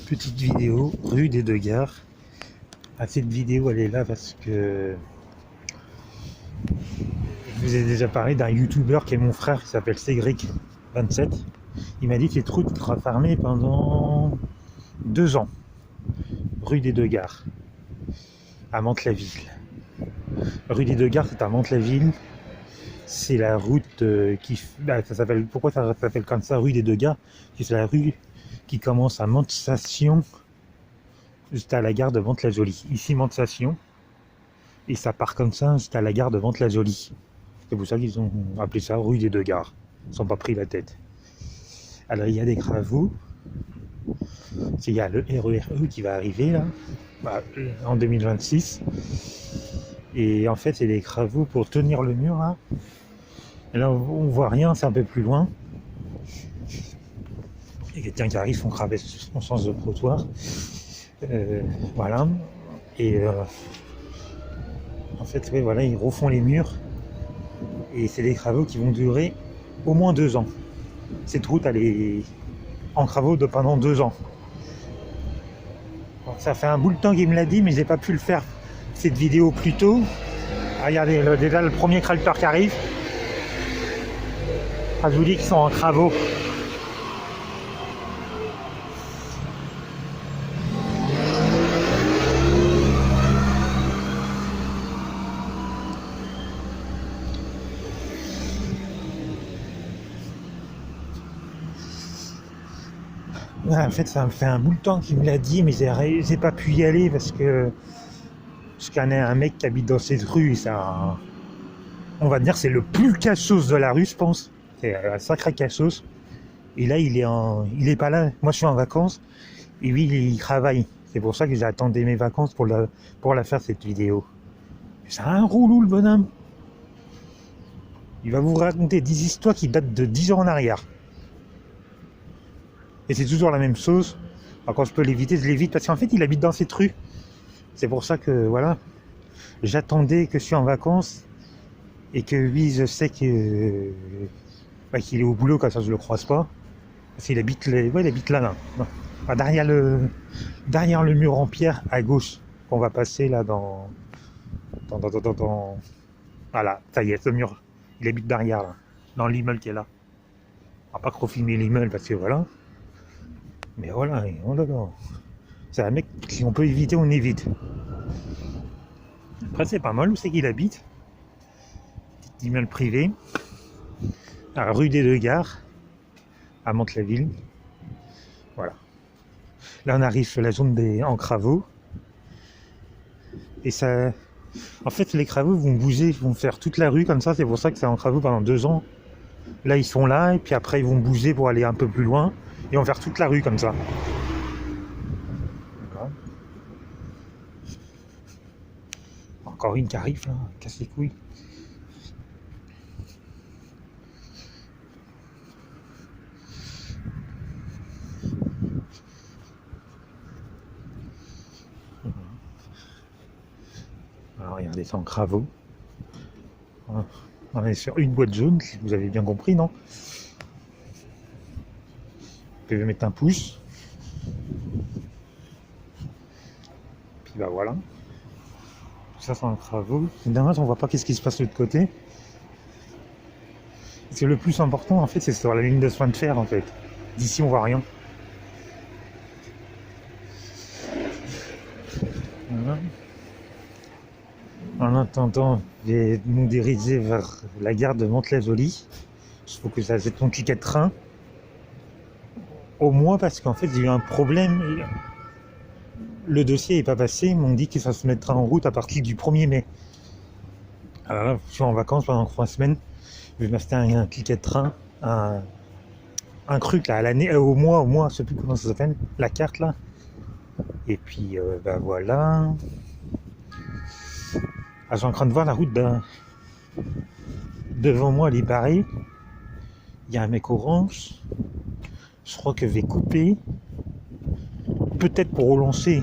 petite vidéo rue des Deux Gares. Cette vidéo elle est là parce que je vous ai déjà parlé d'un youtubeur qui est mon frère, qui s'appelle Cédric27. Il m'a dit que les routes sera fermées pendant 2 ans, rue des Deux Gares, à Mantes-la-Ville. Rue des Deux Gares, c'est à Mantes-la-Ville. C'est la route ça s'appelle, pourquoi ça s'appelle comme ça, rue des Deux Gares? C'est la rue qui commence à Mantes-Station jusqu'à la gare de Mantes-la-Jolie. Ici Mantes-Station, et ça part comme ça jusqu'à la gare de Mantes-la-Jolie. C'est pour ça qu'ils ont appelé ça rue des Deux Gares. Ils ne sont pas pris la tête. Alors il y a des travaux. Il y a le RERE qui va arriver là, en 2026. Et en fait c'est des travaux pour tenir le mur là. Et là on voit rien, c'est un peu plus loin. Il y a quelqu'un qui arrive, son cravette son sens de trottoir. Voilà. Et en fait, ouais, voilà, ils refont les murs. Et c'est des travaux qui vont durer au moins 2 ans. Cette route, elle est en travaux pendant 2 ans. Donc, ça fait un bout de temps qu'il me l'a dit, mais j'ai pas pu le faire cette vidéo plus tôt. Regardez, déjà le premier tracteur qui arrive. Je vous dis qu'ils sont en travaux. Ouais, en fait, ça me fait un bout de temps qu'il me l'a dit, mais j'ai pas pu y aller parce que je connais un mec qui habite dans cette rue. Ça, on va dire, c'est le plus cassos de la rue, je pense. C'est un sacré cassos. Et là, il est pas là. Moi, je suis en vacances. Et lui, il travaille. C'est pour ça que j'ai attendu mes vacances pour la faire, cette vidéo. C'est un roulou, le bonhomme. Il va vous raconter des histoires qui datent de 10 ans en arrière. Et c'est toujours la même chose. Alors quand je peux l'éviter, je l'évite. Parce qu'en fait, il habite dans cette rue. C'est pour ça que, voilà. J'attendais que je suis en vacances. Et que lui, je sais que qu'il est au boulot, comme ça je le croise pas. Parce qu'il habite, il habite là. Enfin, derrière le mur en pierre à gauche qu'on va passer là dans voilà, ça y est, ce mur, il habite derrière là, dans l'immeuble qui est là. On va pas trop filmer l'immeuble parce que voilà. Mais voilà, oh là là. C'est un mec, si on peut éviter, on évite. Après c'est pas mal où c'est qu'il habite. Petit immeuble privé. À rue des Deux Gares, à Mantes-la-Ville. Voilà. Là on arrive sur la zone en travaux. Et ça. En fait les travaux vont bouger, vont faire toute la rue comme ça, c'est pour ça que c'est en travaux pendant 2 ans. Là ils sont là et puis après ils vont bouger pour aller un peu plus loin et vont faire toute la rue comme ça. D'accord. Encore une qui arrive là, casse les couilles. Alors regardez, c'est en travaux. On est sur une boîte jaune, si vous avez bien compris, non? Vous pouvez mettre un pouce. Puis bah voilà. Tout ça c'est en travaux. C'est dommage, on voit pas qu'est-ce qui se passe de l'autre côté. Parce que le plus important en fait c'est sur la ligne de chemin de fer en fait. D'ici on voit rien. Voilà. En attendant, je vais nous diriger vers la gare de Mantes-la-Jolie. Il faut que j'achète mon ticket de train. Au moins parce qu'en fait j'ai eu un problème. Le dossier n'est pas passé. Ils m'ont dit que ça se mettra en route à partir du 1er mai. Alors là, je suis en vacances pendant 3 semaines. Je vais m'acheter un ticket de train. Un truc là, à l'année, au mois, je sais plus comment ça s'appelle. La carte là. Et puis bah voilà. Je suis en train de voir la route devant moi, elle est barrée. Il y a un mec orange. Je crois que je vais couper. Peut-être pour relancer.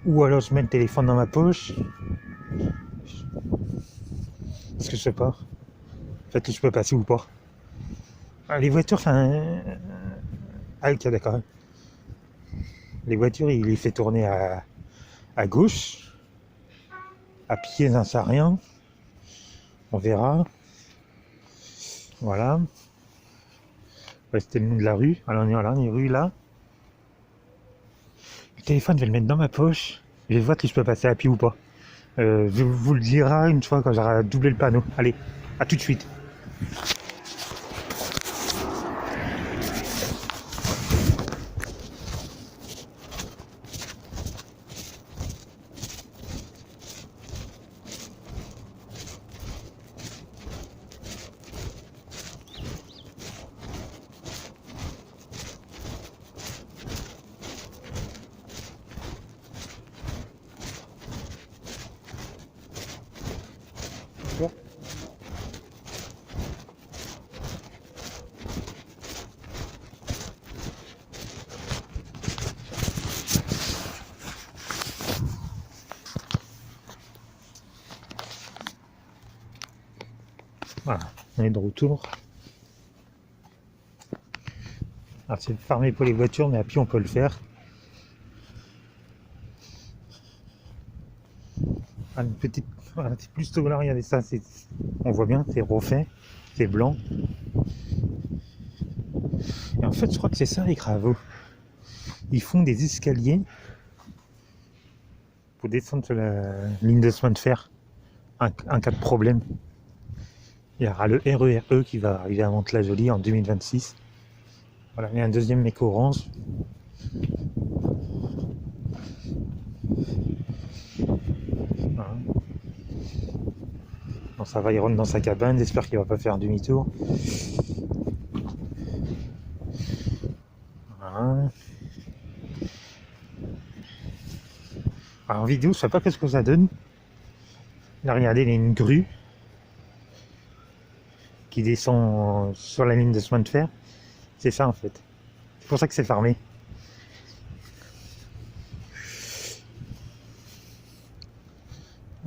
Ou alors je mets le téléphone dans ma poche. Parce que je sais pas. En fait, je peux passer ou pas. Les voitures, Ah ok, d'accord. Les voitures, il les fait tourner à gauche, à pied, n'en sait rien. On verra. Voilà. Ouais, c'était le nom de la rue. Alors on est là, une rue là. Le téléphone, je vais le mettre dans ma poche. Je vais voir si je peux passer à pied ou pas. Je vous le dirai une fois quand j'aurai doublé le panneau. Allez, à tout de suite. Voilà, on est de retour. Alors c'est fermé pour les voitures, mais à pied on peut le faire. Ah, une petite, voilà, c'est plus tôt là, regardez ça, on voit bien, c'est refait, c'est blanc. Et en fait, je crois que c'est ça les travaux. Ils font des escaliers pour descendre sur la ligne de chemin de fer en cas de problème. Il y aura le RERE qui va arriver à Mantes-la-Jolie en 2026. Voilà, il y a un deuxième mec orange. Voilà. Bon, ça va, il rentre dans sa cabane, j'espère qu'il va pas faire demi-tour. Voilà. Alors, en vidéo, je sais pas ce que ça donne. Là, regardez, il y a une grue qui descend sur la ligne de chemin de fer. C'est ça en fait. C'est pour ça que c'est fermé.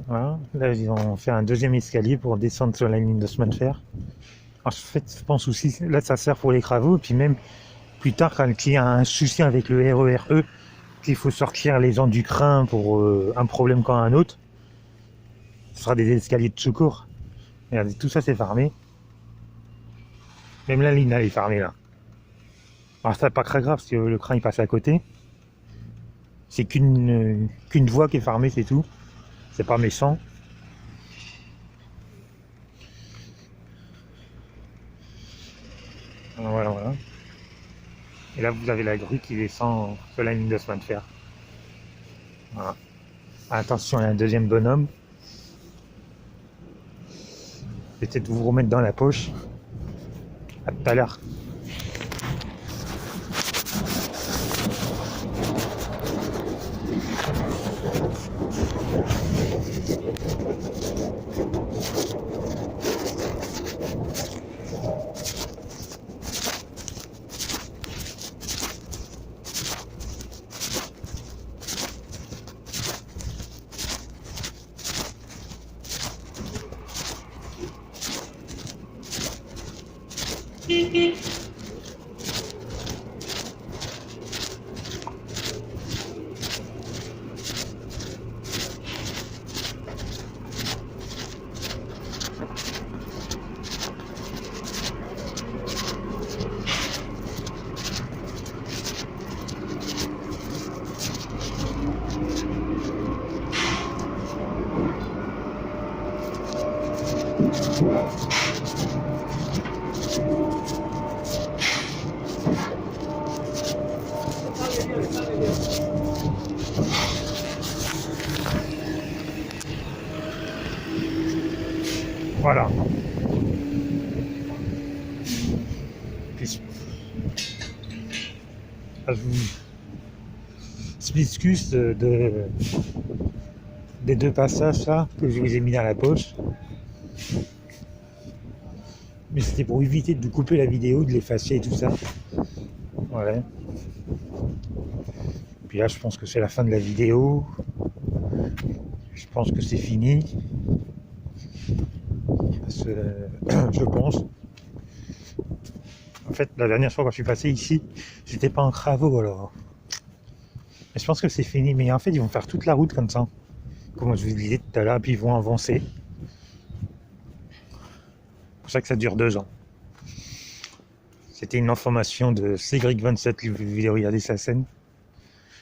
Voilà. Là, ils ont fait un deuxième escalier pour descendre sur la ligne de chemin de fer. Alors, en fait, je pense aussi, là, ça sert pour les travaux. Et puis même, plus tard, quand il y a un souci avec le RERE, qu'il faut sortir les gens du train pour un problème comme un autre, ce sera des escaliers de secours. Regardez, tout ça, c'est fermé. Même la ligne, elle est fermée, là. Alors, c'est pas très grave, parce que le train, il passe à côté. C'est qu'une voie qui est fermée, c'est tout. C'est pas méchant. Voilà, voilà. Et là, vous avez la grue qui descend sur la ligne de chemin de fer. Voilà. Attention, il y a un deuxième bonhomme. Je vais peut-être vous remettre dans la poche. À tout à l'heure. Voilà. Puis, je m'excuse des deux passages là que je vous ai mis dans la poche. Mais c'était pour éviter de couper la vidéo, de l'effacer et tout ça. Voilà. Puis là, je pense que c'est la fin de la vidéo. Je pense que c'est fini. Je pense. fait, la dernière fois quand je suis passé ici, j'étais pas en travaux alors. Mais je pense que c'est fini. Mais en fait, ils vont faire toute la route comme ça. Comme je vous disais tout à l'heure, puis ils vont avancer. C'est pour ça que ça dure 2 ans. C'était une information de Cédric27, vous voulez regarder sa scène.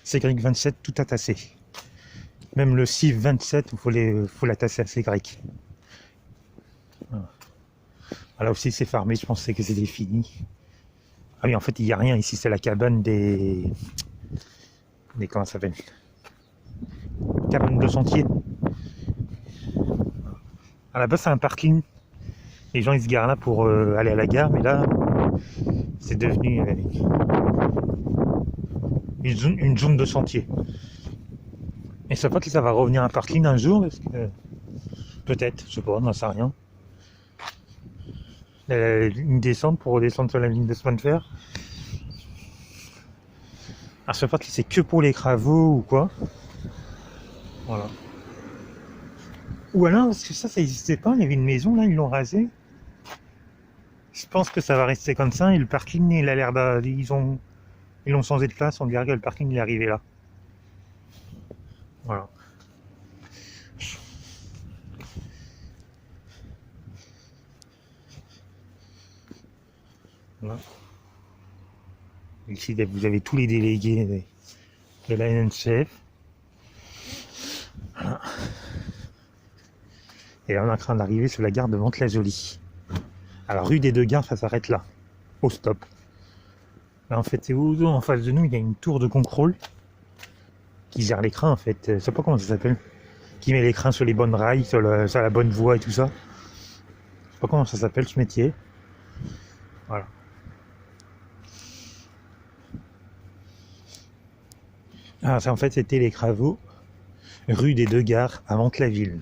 Cédric27 tout attaché. Même le CIF 27, il faut l'attacher à Cédric. Voilà. Là aussi c'est fermé, je pensais que c'était fini. Ah oui, en fait il n'y a rien ici, c'est la cabane des comment ça s'appelle, cabane de sentier. À la base c'est un parking. Les gens ils se garent là pour aller à la gare, mais là c'est devenu une zone de sentier. Et ça pas que ça va revenir un parking un jour, parce que peut-être, je sais pas, on n'en sait rien. Une descente pour redescendre sur la ligne de chemin de fer. Alors je sais pas si c'est que pour les travaux ou quoi. Voilà. Ou alors, parce que ça n'existait pas, il y avait une maison là, ils l'ont rasé. Je pense que ça va rester comme ça, et le parking, il a l'air ils l'ont changé de place, on dirait que le parking il est arrivé là. Voilà. Voilà. Ici, vous avez tous les délégués de la NNCF. Voilà. Et là, on est en train d'arriver sur la gare de Mantes-la-Jolie. Alors, rue des Deux Gares, ça s'arrête là, au stop. Là, en fait, c'est où, en face de nous, il y a une tour de contrôle qui gère l'écran, en fait. Je sais pas comment ça s'appelle. Qui met l'écran sur les bonnes rails, sur la bonne voie et tout ça. Je sais pas comment ça s'appelle, ce métier. Voilà. Ah, ça, en fait, c'était les travaux rue des Deux Gares à Mantes-la-Ville.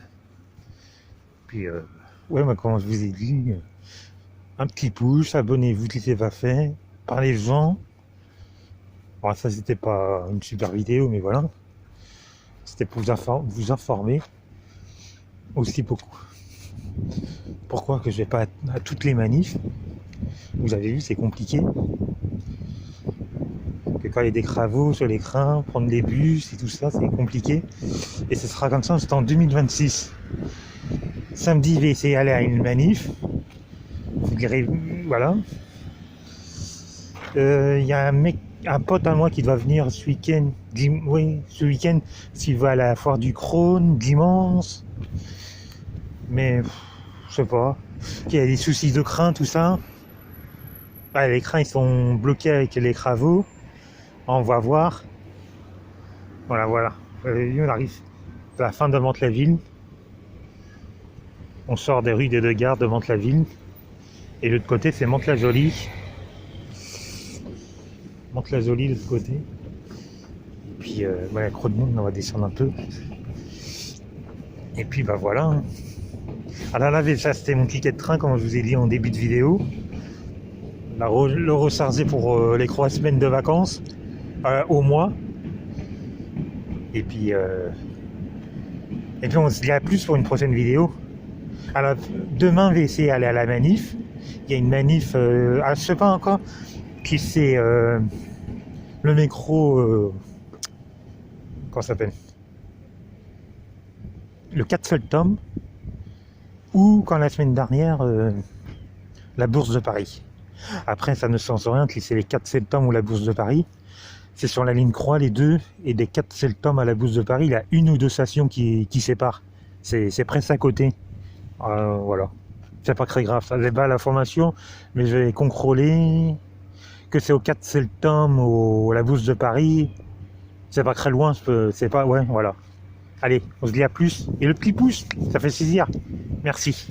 Puis, ouais, moi, comme je vous ai dit, un petit pouce, abonnez-vous si c'est pas fait, parlez-en. Bon, ça, c'était pas une super vidéo, mais voilà. C'était pour vous informer. Aussi pourquoi que je vais pas à toutes les manifs. Vous avez vu, c'est compliqué. Que quand il y a des travaux sur les trains, prendre les bus et tout ça, c'est compliqué. Et ce sera comme ça jusqu'en 2026. Samedi, je vais essayer d'aller à une manif. Vous direz, voilà. Il y a un pote à moi qui doit venir ce week-end. Oui, ce week-end, s'il va à la foire du Crône, dimanche. Mais, je sais pas. Il y a des soucis de train, tout ça. Ah, les trains, ils sont bloqués avec les travaux. On va voir. Voilà. On arrive à la fin de Mantes-la-Ville. On sort des rues des Deux Gares de Mantes-la-Ville. Et de l'autre côté, c'est Mantes-la-Jolie. Mantes-la-Jolie de l'autre côté. Et puis, il y a trop de monde, on va descendre un peu. Et puis, bah voilà. Alors là, ça, c'était mon ticket de train, comme je vous ai dit en début de vidéo. Le recharger pour les 3 semaines de vacances, au mois. Et puis on se dit à plus pour une prochaine vidéo. Alors, demain, je vais essayer d'aller à la manif. Il y a une manif, je sais pas encore, qui c'est le métro, comment ça s'appelle, le 4 septembre, ou quand la semaine dernière, la Bourse de Paris. Après, ça ne change rien que c'est les 4 septembre ou la Bourse de Paris. C'est sur la ligne Croix, les deux, et des 4 septembre à la Bourse de Paris, il y a 1 ou 2 stations qui séparent. C'est presque à côté. Voilà. C'est pas très grave, ça n'est pas l'information, mais je vais contrôler que c'est au 4 septembre à la Bourse de Paris. C'est pas très loin, c'est pas... Ouais, voilà. Allez, on se dit à plus. Et le petit pouce, ça fait plaisir. Merci.